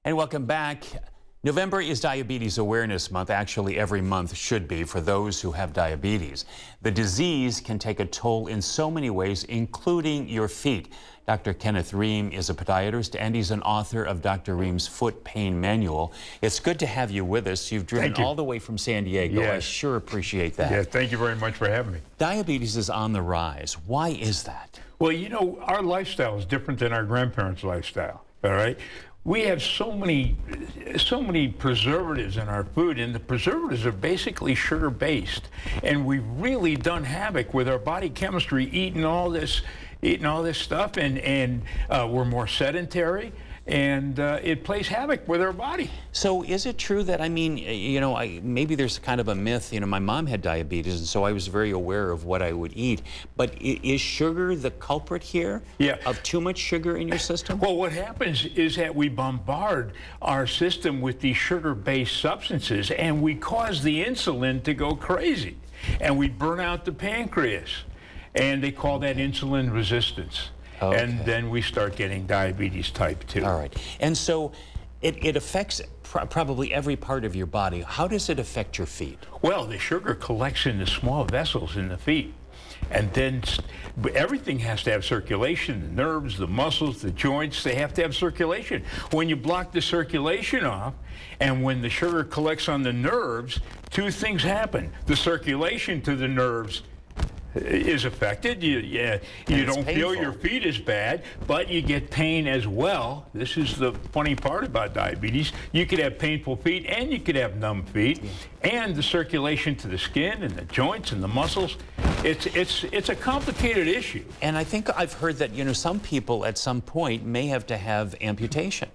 And welcome back. November is Diabetes Awareness Month. Actually, every month should be for those who have diabetes. The disease can take a toll in so many ways, including your feet. Dr. Kenneth Ream is a podiatrist, and he's an author of Dr. Ream's Foot Pain Manual. It's good to have you with us. You've driven all the way from San Diego. Yes. I sure appreciate that. Yeah, thank you very much for having me. Diabetes is on the rise. Why is that? Well, you know, our lifestyle is different than our grandparents' lifestyle, all right? We have so many preservatives in our food, and the preservatives are basically sugar-based. And we've really done havoc with our body chemistry, eating all this stuff, and we're more sedentary, and it plays havoc with our body. So is it true that, I mean, you know, maybe there's kind of a myth, you know, my mom had diabetes, and so I was very aware of what I would eat. But is sugar the culprit here? Yeah. Of too much sugar in your system? Well, what happens is that we bombard our system with these sugar-based substances, and we cause the insulin to go crazy, and we burn out the pancreas, and they call that insulin resistance. Okay. And then we start getting diabetes type 2. All right. And so it affects probably every part of your body. How does it affect your feet? Well, the sugar collects in the small vessels in the feet. And then everything has to have circulation. The nerves, the muscles, the joints, they have to have circulation. When you block the circulation off, and when the sugar collects on the nerves, two things happen. The circulation to the nerves is affected. You don't feel your feet as bad, but you get pain as well. This is the funny part about diabetes. You could have painful feet, and you could have numb feet, and the circulation to the skin and the joints and the muscles. It's a complicated issue. And I think I've heard that, you know, some people at some point may have to have amputation.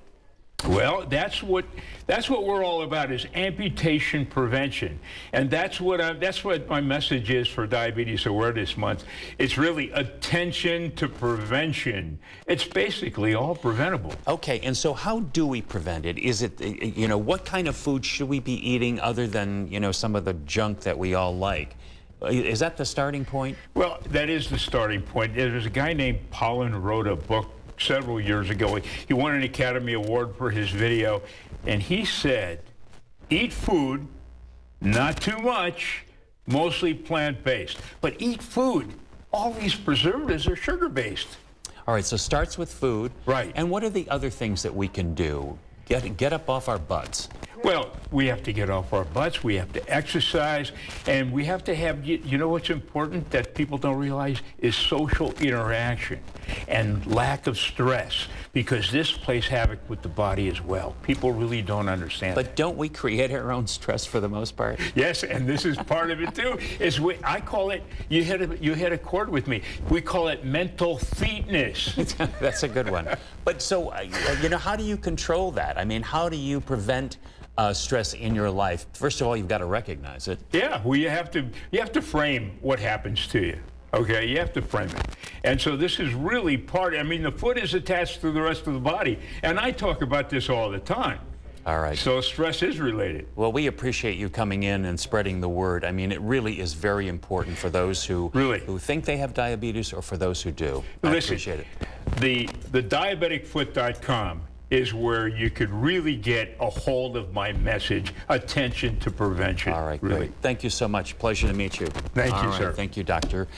Well, that's what we're all about, is amputation prevention, and that's what my message is for Diabetes Awareness Month. It's really attention to prevention. It's basically all preventable. Okay, and so how do we prevent it? Is it, you know, what kind of food should we be eating other than, you know, some of the junk that we all like? Is that the starting point? Well, that is the starting point. There's a guy named Pollan wrote a book several years ago. He won an Academy Award for his video, and he said, eat food, not too much, mostly plant-based. But eat food. All these preservatives are sugar-based. All right, so starts with food. Right. And what are the other things that we can do? Get up off our butts. Well, we have to get off our butts, we have to exercise, and we have to have, you know what's important that people don't realize is social interaction and lack of stress, because this plays havoc with the body as well. People really don't understand But don't we create our own stress for the most part? Yes, and this is part of it too. I call it, you hit a chord with me, we call it mental fitness. That's a good one. But so, you know, how do you control that? I mean, how do you prevent stress in your life? First of all, you've got to recognize it. Yeah, well, you have to frame what happens to you. Okay, you have to frame it. And so this is really part, I mean, the foot is attached to the rest of the body. And I talk about this all the time. All right. So stress is related. Well, we appreciate you coming in and spreading the word. I mean, it really is very important for those who think they have diabetes or for those who do. I appreciate it. The diabeticfoot.com is where you could really get a hold of my message, attention to prevention. All right, really. great. Thank you so much. Pleasure to meet you. Thank you, sir. Thank you, Doctor.